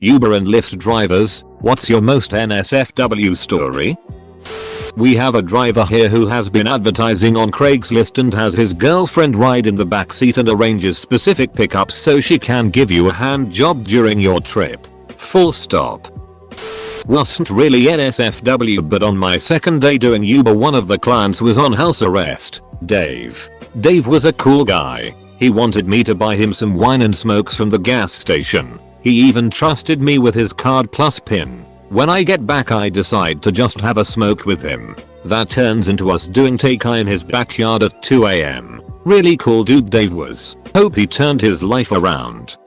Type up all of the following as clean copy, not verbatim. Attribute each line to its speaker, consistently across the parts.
Speaker 1: Uber and Lyft drivers, what's your most NSFW story? We have a driver here who has been advertising on Craigslist and has his girlfriend ride in the backseat and arranges specific pickups so she can give you a hand job during your trip. Full stop. Wasn't really NSFW, but on my second day doing Uber, one of the clients was on house arrest. Dave. Dave was a cool guy. He wanted me to buy him some wine and smokes from the gas station. He even trusted me with his card plus PIN. When I get back I decide to just have a smoke with him. That turns into us doing take-eye in his backyard at 2 AM. Really cool dude Dave was. Hope he turned his life around.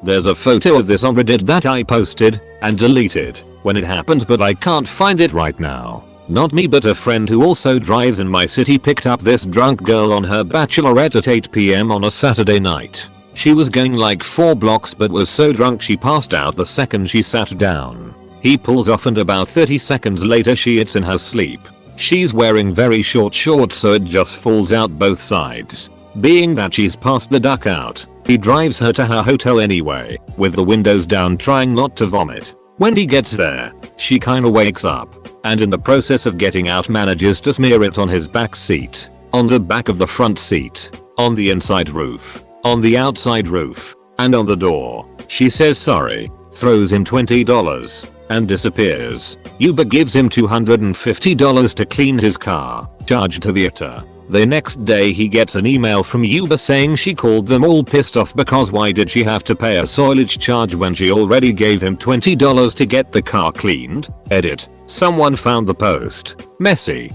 Speaker 1: There's a photo of this on Reddit that I posted and deleted when it happened, but I can't find it right now. Not me, but a friend who also drives in my city picked up this drunk girl on her bachelorette at 8 PM on a Saturday night. She was going like 4 blocks but was so drunk she passed out the second she sat down. He pulls off and about 30 seconds later she hits in her sleep. She's wearing very short shorts so it just falls out both sides. Being that she's past the duck out, he drives her to her hotel anyway, with the windows down trying not to vomit. When he gets there, she kinda wakes up, and in the process of getting out manages to smear it on his back seat, on the back of the front seat, on the inside roof, on the outside roof, and on the door. She says sorry, throws him $20, and disappears. Uber gives him $250 to clean his car, charged to the ITA. The next day he gets an email from Uber saying she called them all pissed off because why did she have to pay a soilage charge when she already gave him $20 to get the car cleaned? Edit. Someone found the post. Messy.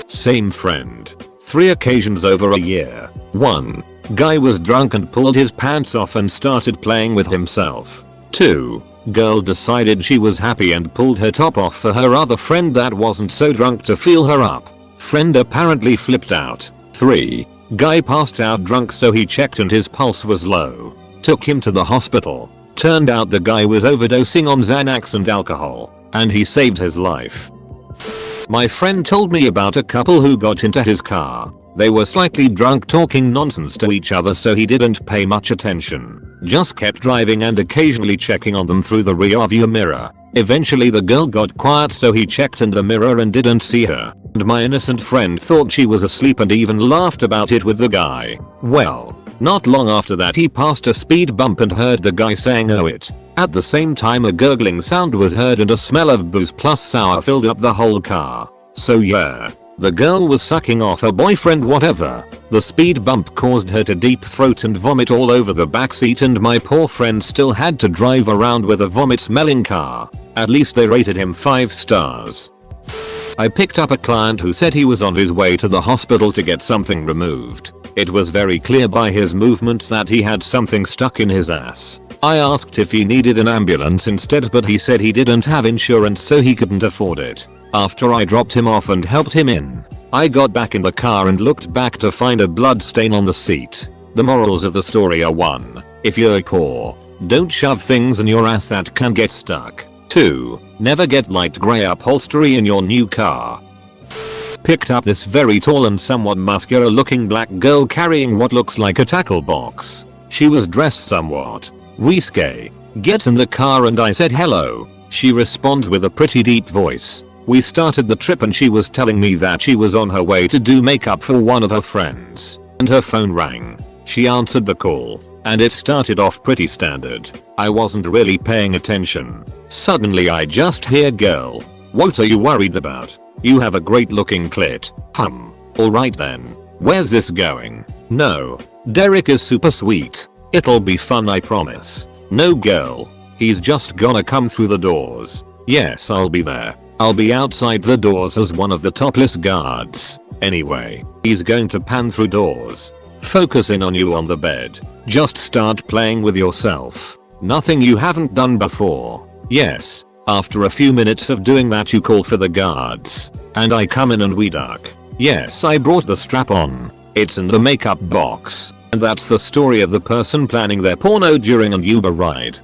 Speaker 1: Same friend. 3 occasions over a year. 1. Guy was drunk and pulled his pants off and started playing with himself. 2. Girl decided she was happy and pulled her top off for her other friend that wasn't so drunk to feel her up. Friend apparently flipped out. 3. Guy passed out drunk so he checked and his pulse was low. Took him to the hospital. Turned out the guy was overdosing on Xanax and alcohol, and he saved his life. My friend told me about a couple who got into his car. They were slightly drunk talking nonsense to each other so he didn't pay much attention. Just kept driving and occasionally checking on them through the rearview mirror. Eventually the girl got quiet so he checked in the mirror and didn't see her. And my innocent friend thought she was asleep and even laughed about it with the guy. Well, not long after that he passed a speed bump and heard the guy saying "oh it." At the same time a gurgling sound was heard and a smell of booze plus sour filled up the whole car. So yeah. The girl was sucking off her boyfriend whatever. The speed bump caused her to deep throat and vomit all over the backseat and my poor friend still had to drive around with a vomit smelling car. At least they rated him 5 stars. I picked up a client who said he was on his way to the hospital to get something removed. It was very clear by his movements that he had something stuck in his ass. I asked if he needed an ambulance instead, but he said he didn't have insurance so he couldn't afford it. After I dropped him off and helped him in, I got back in the car and looked back to find a blood stain on the seat. The morals of the story are 1. If you're poor, don't shove things in your ass that can get stuck. 2. Never get light grey upholstery in your new car. Picked up this very tall and somewhat muscular looking black girl carrying what looks like a tackle box. She was dressed somewhat risque. Gets in the car and I said hello. She responds with a pretty deep voice. We started the trip and she was telling me that she was on her way to do makeup for one of her friends. And her phone rang. She answered the call. And it started off pretty standard. I wasn't really paying attention. Suddenly I just hear "girl, what are you worried about? You have a great looking clit." Alright then. Where's this going? No. Derek is super sweet. It'll be fun, I promise. No girl. He's just gonna come through the doors. Yes, I'll be there. I'll be outside the doors as one of the topless guards. Anyway, he's going to pan through doors. Focusing on you on the bed. Just start playing with yourself. Nothing you haven't done before. Yes. After a few minutes of doing that you call for the guards. And I come in and we duck. Yes, I brought the strap on. It's in the makeup box. And that's the story of the person planning their porno during an Uber ride.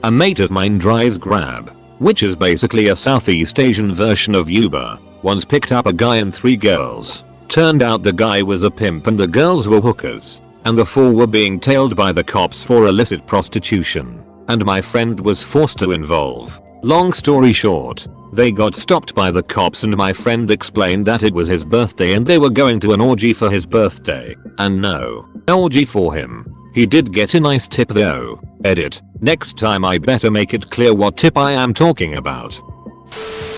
Speaker 1: A mate of mine drives Grab, which is basically a Southeast Asian version of Uber. Once picked up a guy and 3 girls. Turned out the guy was a pimp and the girls were hookers. And the 4 were being tailed by the cops for illicit prostitution. and my friend was forced to involve. Long story short, they got stopped by the cops and my friend explained that it was his birthday and they were going to an orgy for his birthday. And no orgy for him. He did get a nice tip though. Edit. Next time I better make it clear what tip I am talking about.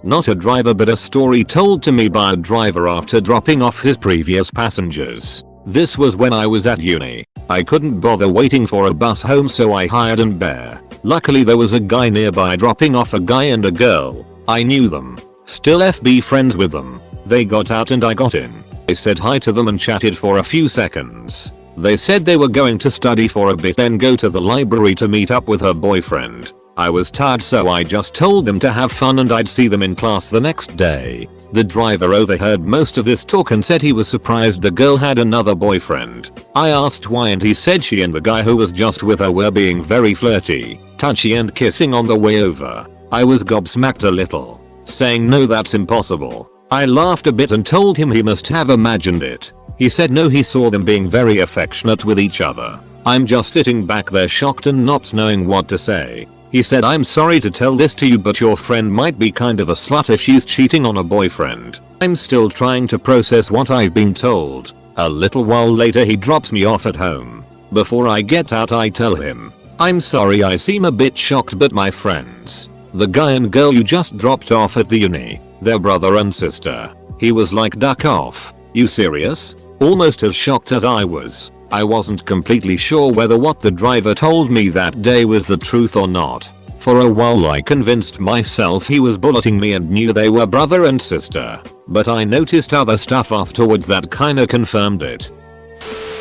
Speaker 1: Not a driver but a story told to me by a driver after dropping off his previous passengers. This was when I was at uni. I couldn't bother waiting for a bus home so I hired an Uber. Luckily there was a guy nearby dropping off a guy and a girl. I knew them. Still FB friends with them. They got out and I got in. I said hi to them and chatted for a few seconds. They said they were going to study for a bit then go to the library to meet up with her boyfriend. I was tired so I just told them to have fun and I'd see them in class the next day. The driver overheard most of this talk and said he was surprised the girl had another boyfriend. I asked why and he said she and the guy who was just with her were being very flirty, touchy and kissing on the way over. I was gobsmacked a little, saying no that's impossible. I laughed a bit and told him he must have imagined it. He said no he saw them being very affectionate with each other. I'm just sitting back there shocked and not knowing what to say. He said I'm sorry to tell this to you but your friend might be kind of a slut if she's cheating on a boyfriend. I'm still trying to process what I've been told. A little while later he drops me off at home. Before I get out I tell him, I'm sorry I seem a bit shocked but my friends, the guy and girl you just dropped off at the uni, they're brother and sister. He was like duck off. You serious? Almost as shocked as I was. I wasn't completely sure whether what the driver told me that day was the truth or not. For a while I convinced myself he was bulleting me and knew they were brother and sister. But I noticed other stuff afterwards that kinda confirmed it.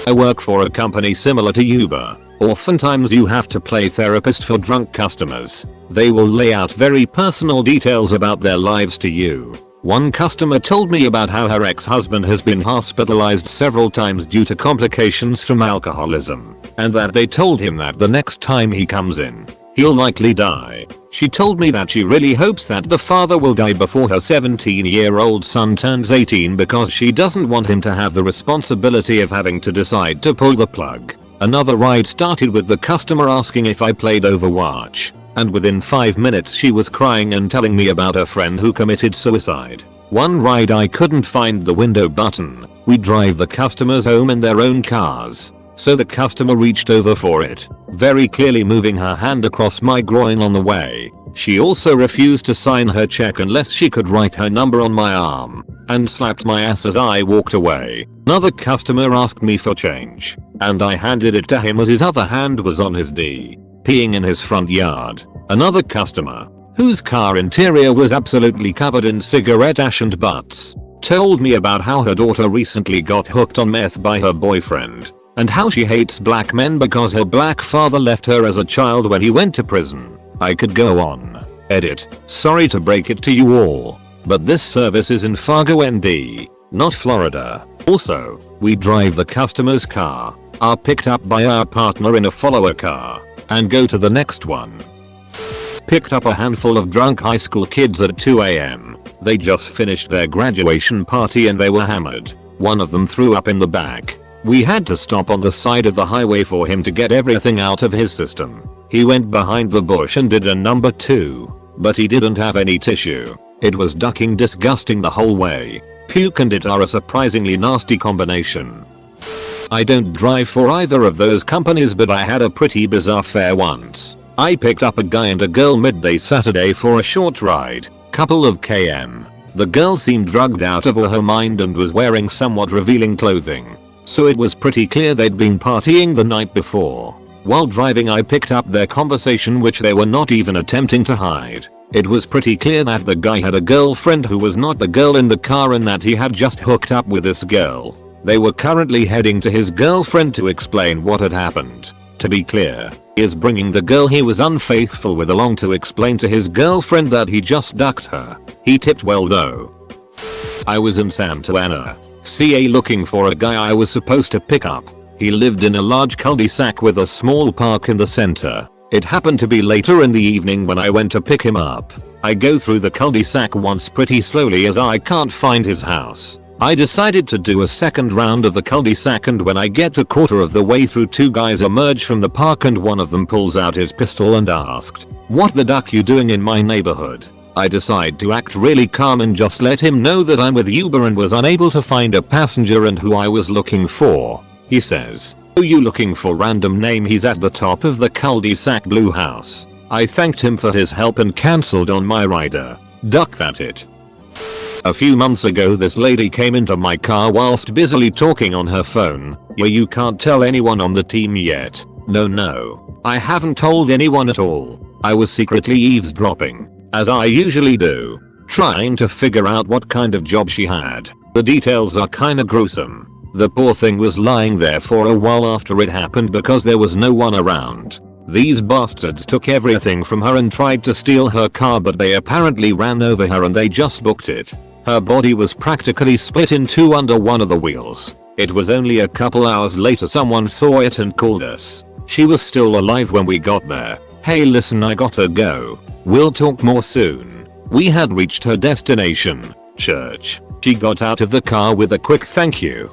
Speaker 1: I work for a company similar to Uber. Oftentimes you have to play therapist for drunk customers. They will lay out very personal details about their lives to you. One customer told me about how her ex-husband has been hospitalized several times due to complications from alcoholism, and that they told him that the next time he comes in, he'll likely die. She told me that she really hopes that the father will die before her 17-year-old son turns 18 because she doesn't want him to have the responsibility of having to decide to pull the plug. Another ride started with the customer asking if I played Overwatch. And within 5 minutes she was crying and telling me about her friend who committed suicide. One ride I couldn't find the window button. We drive the customers home in their own cars. So the customer reached over for it, very clearly moving her hand across my groin on the way. She also refused to sign her check unless she could write her number on my arm, and slapped my ass as I walked away. Another customer asked me for change, and I handed it to him as his other hand was on his D, peeing in his front yard. Another customer, whose car interior was absolutely covered in cigarette ash and butts, told me about how her daughter recently got hooked on meth by her boyfriend, and how she hates black men because her black father left her as a child when he went to prison. I could go on. Edit. Sorry to break it to you all, but this service is in Fargo, ND, not Florida. Also, we drive the customer's car, are picked up by our partner in a follower car, and go to the next one. Picked up a handful of drunk high school kids at 2 AM. They just finished their graduation party and they were hammered. One of them threw up in the back. We had to stop on the side of the highway for him to get everything out of his system. He went behind the bush and did a number 2, but he didn't have any tissue. It was ducking disgusting the whole way. Puke and it are a surprisingly nasty combination. I don't drive for either of those companies but I had a pretty bizarre fare once. I picked up a guy and a girl midday Saturday for a short ride, couple of km. The girl seemed drugged out of her mind and was wearing somewhat revealing clothing, so it was pretty clear they'd been partying the night before. While driving I picked up their conversation which they were not even attempting to hide. It was pretty clear that the guy had a girlfriend who was not the girl in the car and that he had just hooked up with this girl. They were currently heading to his girlfriend to explain what had happened. To be clear, he is bringing the girl he was unfaithful with along to explain to his girlfriend that he just ducked her. He tipped well though. I was in Santa Ana, CA looking for a guy I was supposed to pick up. He lived in a large cul-de-sac with a small park in the center. It happened to be later in the evening when I went to pick him up. I go through the cul-de-sac once pretty slowly as I can't find his house. I decided to do a second round of the cul-de-sac, and when I get a quarter of the way through, two guys emerge from the park and one of them pulls out his pistol and asked, "What the duck you doing in my neighborhood?" I decide to act really calm and just let him know that I'm with Uber and was unable to find a passenger and who I was looking for. He says, "Who you looking for?" Random name. He's at the top of the cul-de-sac blue house. I thanked him for his help and cancelled on my rider. Duck that it. A few months ago, this lady came into my car whilst busily talking on her phone. Yeah, you can't tell anyone on the team yet. No. I haven't told anyone at all. I was secretly eavesdropping, as I usually do, trying to figure out what kind of job she had. The details are kinda gruesome. The poor thing was lying there for a while after it happened because there was no one around. These bastards took everything from her and tried to steal her car, but they apparently ran over her and they just booked it. Her body was practically split in two under one of the wheels. It was only a couple hours later someone saw it and called us. She was still alive when we got there. Hey listen, I gotta go. We'll talk more soon. We had reached her destination, church. She got out of the car with a quick thank you.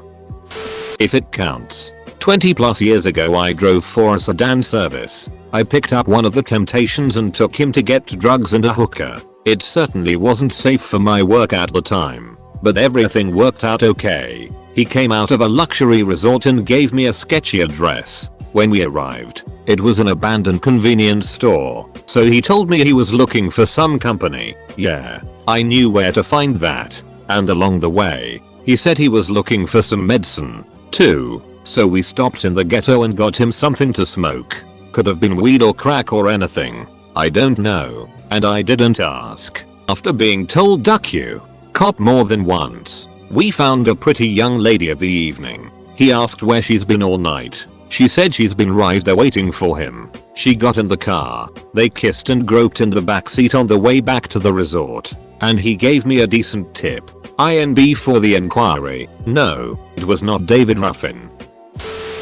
Speaker 1: If it counts. 20 plus years ago I drove for a sedan service. I picked up one of the Temptations and took him to get drugs and a hooker. It certainly wasn't safe for my work at the time, but everything worked out okay. He came out of a luxury resort and gave me a sketchy address. When we arrived, it was an abandoned convenience store, so he told me he was looking for some company. Yeah, I knew where to find that. And along the way, he said he was looking for some medicine, too. So we stopped in the ghetto and got him something to smoke. Could have been weed or crack or anything. I don't know, and I didn't ask. After being told duck you, cop more than once, we found a pretty young lady of the evening. He asked where she's been all night. She said she's been right there waiting for him. She got in the car. They kissed and groped in the backseat on the way back to the resort. And he gave me a decent tip. INB for the inquiry. No, it was not David Ruffin.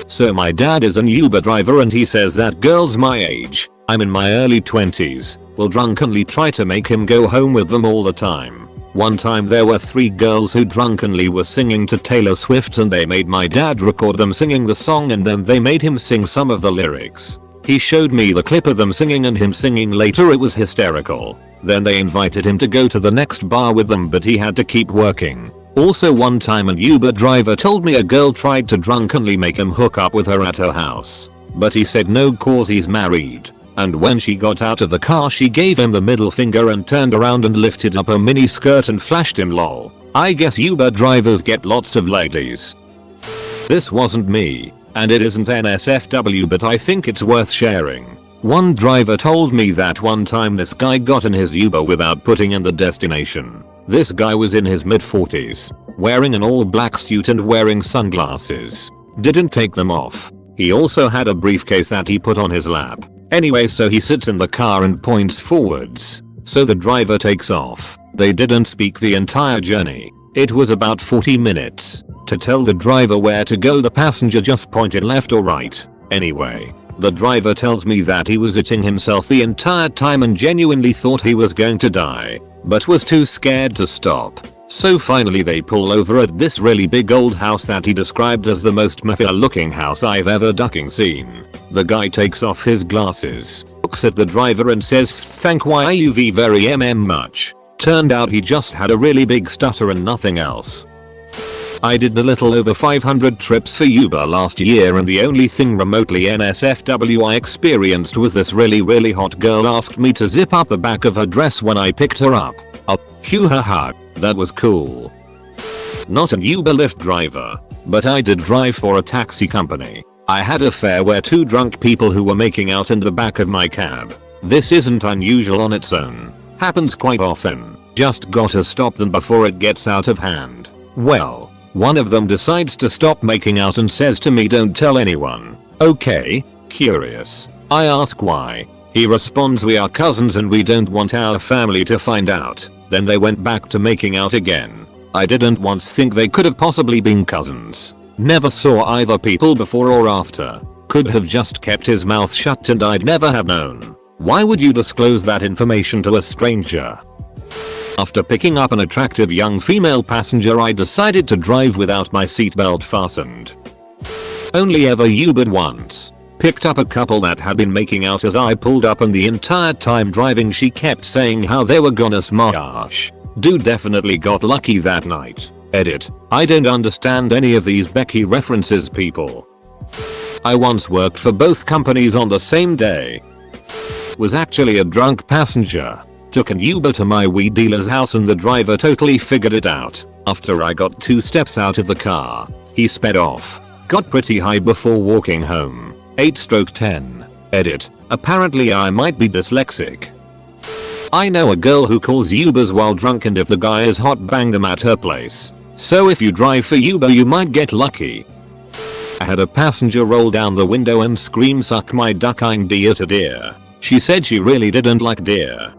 Speaker 1: So my dad is an Uber driver and he says that girls my age, I'm in my early 20s, will drunkenly try to make him go home with them all the time. One time there were 3 girls who drunkenly were singing to Taylor Swift and they made my dad record them singing the song and then they made him sing some of the lyrics. He showed me the clip of them singing and him singing later. It was hysterical. Then they invited him to go to the next bar with them but he had to keep working. Also one time an Uber driver told me a girl tried to drunkenly make him hook up with her at her house. But he said no cause he's married. And when she got out of the car she gave him the middle finger and turned around and lifted up her mini skirt and flashed him lol. I guess Uber drivers get lots of ladies. This wasn't me, and it isn't NSFW, but I think it's worth sharing. One driver told me that one time this guy got in his Uber without putting in the destination. This guy was in his mid-40s, wearing an all-black suit and wearing sunglasses. Didn't take them off. He also had a briefcase that he put on his lap. Anyway, so he sits in the car and points forwards. So the driver takes off. They didn't speak the entire journey. It was about 40 minutes. To tell the driver where to go, the passenger just pointed left or right. Anyway, the driver tells me that he was itching himself the entire time and genuinely thought he was going to die, but was too scared to stop. So finally they pull over at this really big old house that he described as the most mafia looking house I've ever ducking seen. The guy takes off his glasses, looks at the driver and says thank you very much. Turned out he just had a really big stutter and nothing else. I did a little over 500 trips for Uber last year and the only thing remotely NSFW I experienced was this really hot girl asked me to zip up the back of her dress when I picked her up. Phew haha, that was cool. Not an Uber Lyft driver, but I did drive for a taxi company. I had a fare where 2 drunk people who were making out in the back of my cab. This isn't unusual on its own. Happens quite often. Just gotta stop them before it gets out of hand. Well, one of them decides to stop making out and says to me, don't tell anyone. Okay, curious. I ask why. He responds, we are cousins and we don't want our family to find out. Then they went back to making out again. I didn't once think they could have possibly been cousins. Never saw either people before or after. Could have just kept his mouth shut and I'd never have known. Why would you disclose that information to a stranger? After picking up an attractive young female passenger, I decided to drive without my seatbelt fastened. Only ever Ubered once. Picked up a couple that had been making out as I pulled up, and the entire time driving she kept saying how they were gonna smash. Dude definitely got lucky that night. Edit. I don't understand any of these Becky references, people. I once worked for both companies on the same day. Was actually a drunk passenger. Took an Uber to my weed dealer's house and the driver totally figured it out. After I got 2 steps out of the car, he sped off. Got pretty high before walking home. 8/10. Edit. Apparently I might be dyslexic. I know a girl who calls Ubers while drunk, and if the guy is hot, bang them at her place. So if you drive for Uber, you might get lucky. I had a passenger roll down the window and scream, "Suck my duck, I'm deer to deer." She said she really didn't like deer.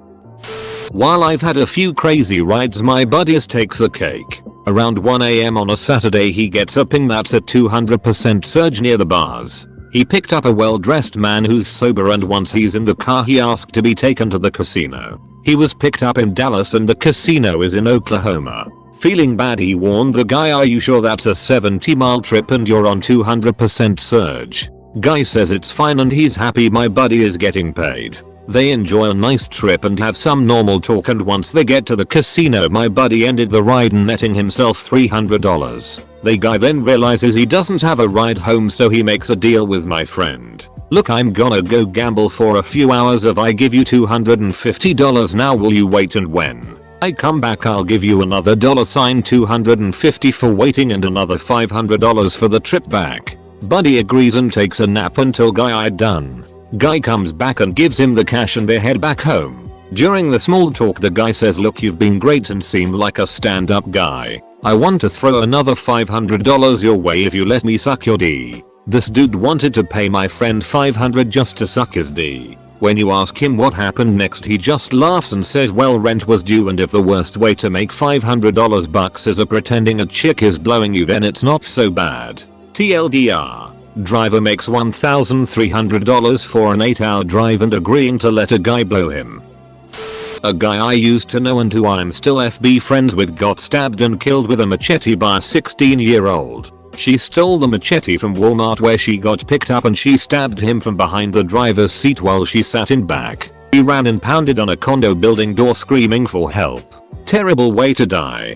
Speaker 1: While I've had a few crazy rides, my buddies takes the cake. Around 1 AM on a Saturday, he gets a ping that's a 200% surge near the bars. He picked up a well-dressed man who's sober, and once he's in the car he asked to be taken to the casino. He was picked up in Dallas and the casino is in Oklahoma. Feeling bad, he warned the guy, "Are you sure that's a 70-mile trip and you're on 200% surge?" Guy says it's fine and he's happy my buddy is getting paid. They enjoy a nice trip and have some normal talk, and once they get to the casino, my buddy ended the ride netting himself $300. The guy then realizes he doesn't have a ride home, so he makes a deal with my friend. "Look, I'm gonna go gamble for a few hours. If I give you $250 now, will you wait, and when I come back I'll give you another $250 for waiting and another $500 for the trip back?" Buddy agrees and takes a nap until Guy done. Guy comes back and gives him the cash and they head back home. During the small talk, the guy says, "Look, you've been great and seem like a stand-up guy. I want to throw another $500 your way if you let me suck your D." This dude wanted to pay my friend $500 just to suck his D. When you ask him what happened next, he just laughs and says, "Well, rent was due, and if the worst way to make $500 bucks is pretending a chick is blowing you, then it's not so bad." TLDR. Driver makes $1,300 for an 8-hour drive and agreeing to let a guy blow him. A guy I used to know and who I'm still FB friends with got stabbed and killed with a machete by a 16-year-old. She stole the machete from Walmart where she got picked up, and she stabbed him from behind the driver's seat while she sat in back. He ran and pounded on a condo building door screaming for help. Terrible way to die.